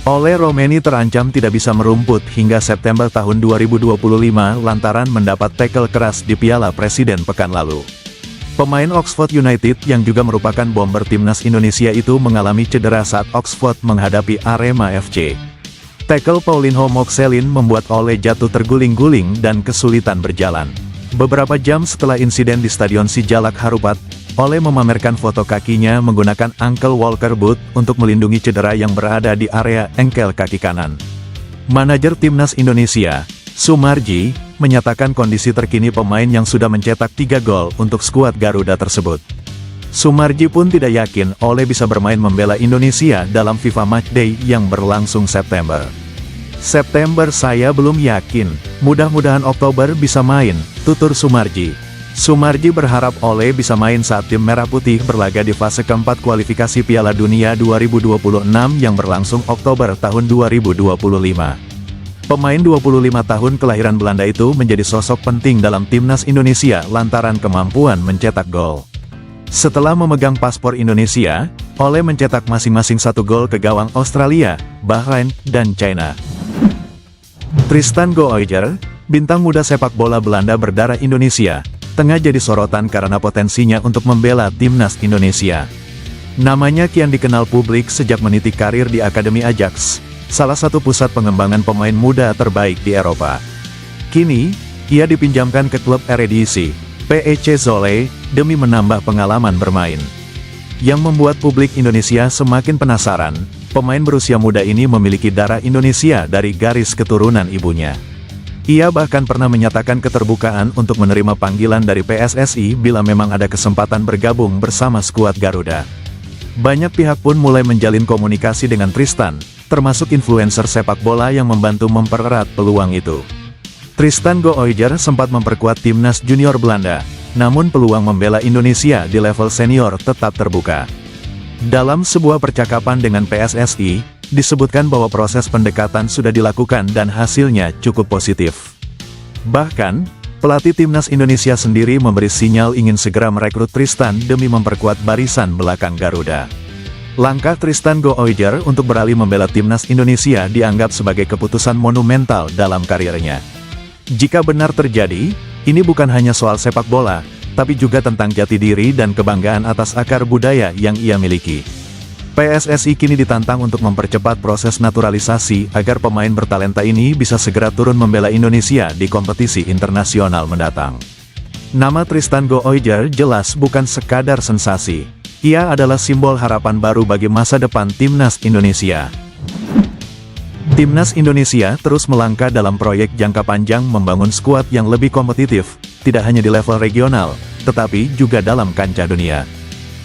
Ole Romeni terancam tidak bisa merumput hingga September tahun 2025 lantaran mendapat tackle keras di Piala Presiden pekan lalu. Pemain Oxford United yang juga merupakan bomber timnas Indonesia itu mengalami cedera saat Oxford menghadapi Arema FC. Tackle Paulinho Moxelin membuat Ole jatuh terguling-guling dan kesulitan berjalan. Beberapa jam setelah insiden di Stadion Sijalak Harupat, Ole memamerkan foto kakinya menggunakan ankle walker boot untuk melindungi cedera yang berada di area engkel kaki kanan. Manajer timnas Indonesia, Sumarji, menyatakan kondisi terkini pemain yang sudah mencetak 3 gol untuk skuad Garuda tersebut. Sumarji pun tidak yakin Ole bisa bermain membela Indonesia dalam FIFA Matchday yang berlangsung September. September saya belum yakin, mudah-mudahan Oktober bisa main, tutur Sumarji. Sumarji berharap Ole bisa main saat tim Merah Putih berlaga di fase keempat kualifikasi Piala Dunia 2026 yang berlangsung Oktober tahun 2025. Pemain 25 tahun kelahiran Belanda itu menjadi sosok penting dalam timnas Indonesia lantaran kemampuan mencetak gol. Setelah memegang paspor Indonesia, Ole mencetak masing-masing 1 gol ke gawang Australia, Bahrain, dan China. Tristan Gooijer, bintang muda sepak bola Belanda berdarah Indonesia, tengah jadi sorotan karena potensinya untuk membela timnas Indonesia. Namanya kian dikenal publik sejak meniti karir di Akademi Ajax, salah satu pusat pengembangan pemain muda terbaik di Eropa. Kini, ia dipinjamkan ke klub Eredivisie, PEC Zwolle, demi menambah pengalaman bermain. Yang membuat publik Indonesia semakin penasaran, pemain berusia muda ini memiliki darah Indonesia dari garis keturunan ibunya. Ia bahkan pernah menyatakan keterbukaan untuk menerima panggilan dari PSSI bila memang ada kesempatan bergabung bersama skuad Garuda. Banyak pihak pun mulai menjalin komunikasi dengan Tristan, termasuk influencer sepak bola yang membantu mempererat peluang itu. Tristan Gooijer sempat memperkuat timnas junior Belanda, namun peluang membela Indonesia di level senior tetap terbuka. Dalam sebuah percakapan dengan PSSI, disebutkan bahwa proses pendekatan sudah dilakukan dan hasilnya cukup positif. Bahkan, pelatih timnas Indonesia sendiri memberi sinyal ingin segera merekrut Tristan demi memperkuat barisan belakang Garuda. Langkah Tristan Gooijer untuk beralih membela timnas Indonesia dianggap sebagai keputusan monumental dalam karirnya. Jika benar terjadi, ini bukan hanya soal sepak bola, tapi juga tentang jati diri dan kebanggaan atas akar budaya yang ia miliki. PSSI kini ditantang untuk mempercepat proses naturalisasi agar pemain bertalenta ini bisa segera turun membela Indonesia di kompetisi internasional mendatang. Nama Tristan Gooijer jelas bukan sekadar sensasi. Ia adalah simbol harapan baru bagi masa depan timnas Indonesia. Timnas Indonesia terus melangkah dalam proyek jangka panjang membangun skuad yang lebih kompetitif, tidak hanya di level regional, tetapi juga dalam kancah dunia.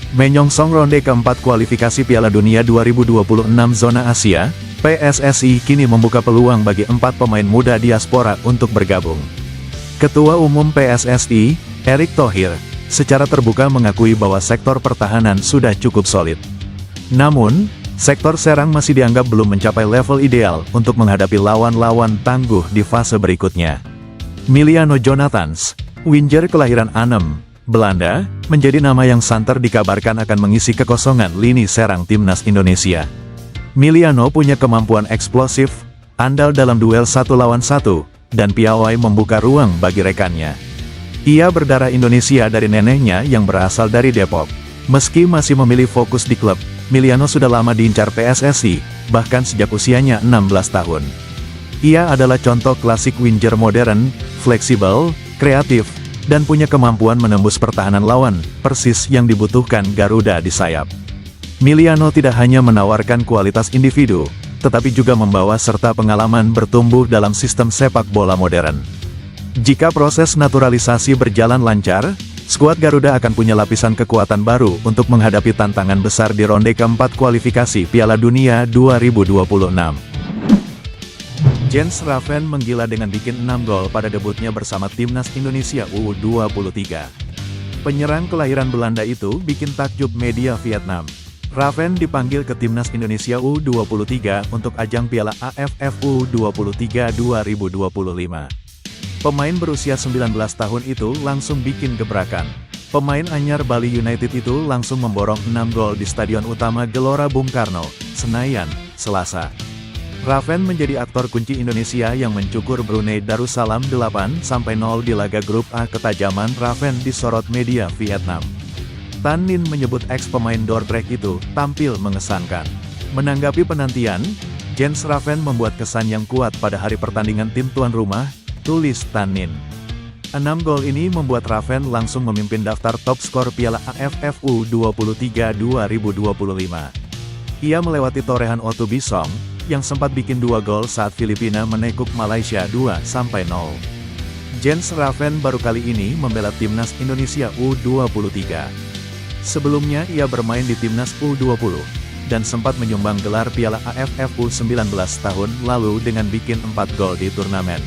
Menyongsong ronde keempat kualifikasi Piala Dunia 2026 zona Asia, PSSI kini membuka peluang bagi 4 pemain muda diaspora untuk bergabung. Ketua Umum PSSI, Erick Thohir, secara terbuka mengakui bahwa sektor pertahanan sudah cukup solid. Namun, sektor serang masih dianggap belum mencapai level ideal untuk menghadapi lawan-lawan tangguh di fase berikutnya. Miliano Jonathans, winger kelahiran Arnhem, Belanda, menjadi nama yang santer dikabarkan akan mengisi kekosongan lini serang timnas Indonesia. Miliano punya kemampuan eksplosif, andal dalam duel 1 lawan 1, dan piawai membuka ruang bagi rekannya. Ia berdarah Indonesia dari neneknya yang berasal dari Depok. Meski masih memilih fokus di klub, Miliano sudah lama diincar PSSI, bahkan sejak usianya 16 tahun. Ia adalah contoh klasik winger modern, fleksibel, kreatif, dan punya kemampuan menembus pertahanan lawan, persis yang dibutuhkan Garuda di sayap. Miliano tidak hanya menawarkan kualitas individu, tetapi juga membawa serta pengalaman bertumbuh dalam sistem sepak bola modern. Jika proses naturalisasi berjalan lancar, skuad Garuda akan punya lapisan kekuatan baru untuk menghadapi tantangan besar di ronde keempat kualifikasi Piala Dunia 2026. Jens Raven menggila dengan bikin 6 gol pada debutnya bersama timnas Indonesia U23. Penyerang kelahiran Belanda itu bikin takjub media Vietnam. Raven dipanggil ke timnas Indonesia U23 untuk ajang Piala AFF U23 2025. Pemain berusia 19 tahun itu langsung bikin gebrakan. Pemain anyar Bali United itu langsung memborong 6 gol di Stadion Utama Gelora Bung Karno, Senayan, Selasa. Raven menjadi aktor kunci Indonesia yang mencukur Brunei Darussalam 8-0 di laga grup A. Ketajaman Raven disorot media Vietnam. Tan Ninh menyebut ex-pemain Dordrecht itu tampil mengesankan. Menanggapi penantian, Jens Raven membuat kesan yang kuat pada hari pertandingan tim tuan rumah, tulis Tan Ninh. 6 gol ini membuat Raven langsung memimpin daftar top skor Piala AFF U23 2025. Ia melewati torehan Otto Bisong, yang sempat bikin 2 gol saat Filipina menekuk Malaysia 2-0. Jens Raven baru kali ini membela timnas Indonesia U23. Sebelumnya ia bermain di timnas U20, dan sempat menyumbang gelar Piala AFF U19 tahun lalu dengan bikin 4 gol di turnamen.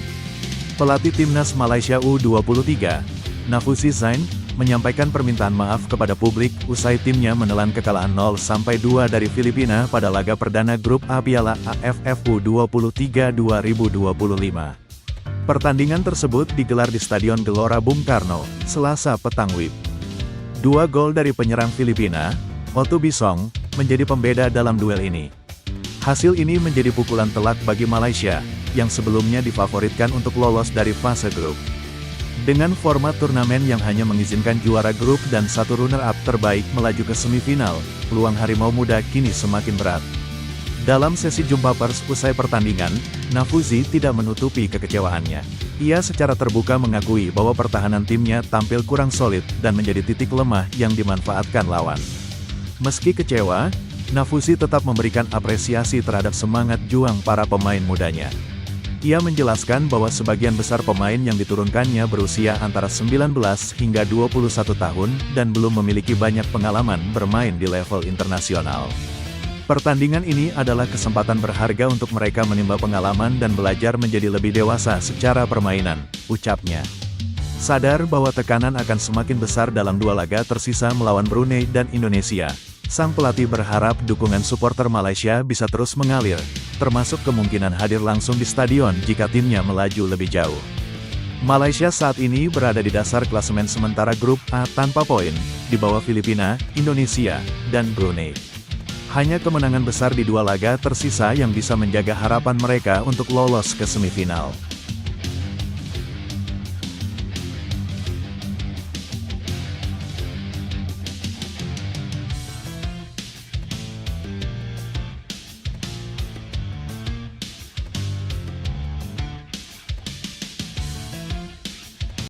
Pelatih timnas Malaysia U23, Nafuzi Zain, menyampaikan permintaan maaf kepada publik usai timnya menelan kekalahan 0-2 dari Filipina pada laga perdana grup A Piala AFF U23 2025. Pertandingan tersebut digelar di Stadion Gelora Bung Karno, Selasa petang WIB. 2 gol dari penyerang Filipina, Otto Bisong, menjadi pembeda dalam duel ini. Hasil ini menjadi pukulan telak bagi Malaysia, yang sebelumnya difavoritkan untuk lolos dari fase grup. Dengan format turnamen yang hanya mengizinkan juara grup dan 1 runner-up terbaik melaju ke semifinal, peluang Harimau Muda kini semakin berat. Dalam sesi jumpa pers usai pertandingan, Nafuzi tidak menutupi kekecewaannya. Ia secara terbuka mengakui bahwa pertahanan timnya tampil kurang solid dan menjadi titik lemah yang dimanfaatkan lawan. Meski kecewa, Nafuzi tetap memberikan apresiasi terhadap semangat juang para pemain mudanya. Ia menjelaskan bahwa sebagian besar pemain yang diturunkannya berusia antara 19 hingga 21 tahun dan belum memiliki banyak pengalaman bermain di level internasional. Pertandingan ini adalah kesempatan berharga untuk mereka menimba pengalaman dan belajar menjadi lebih dewasa secara permainan, ucapnya. Sadar bahwa tekanan akan semakin besar dalam 2 laga tersisa melawan Brunei dan Indonesia, sang pelatih berharap dukungan supporter Malaysia bisa terus mengalir, termasuk kemungkinan hadir langsung di stadion jika timnya melaju lebih jauh. Malaysia saat ini berada di dasar klasemen sementara grup A tanpa poin, di bawah Filipina, Indonesia, dan Brunei. Hanya kemenangan besar di 2 laga tersisa yang bisa menjaga harapan mereka untuk lolos ke semifinal.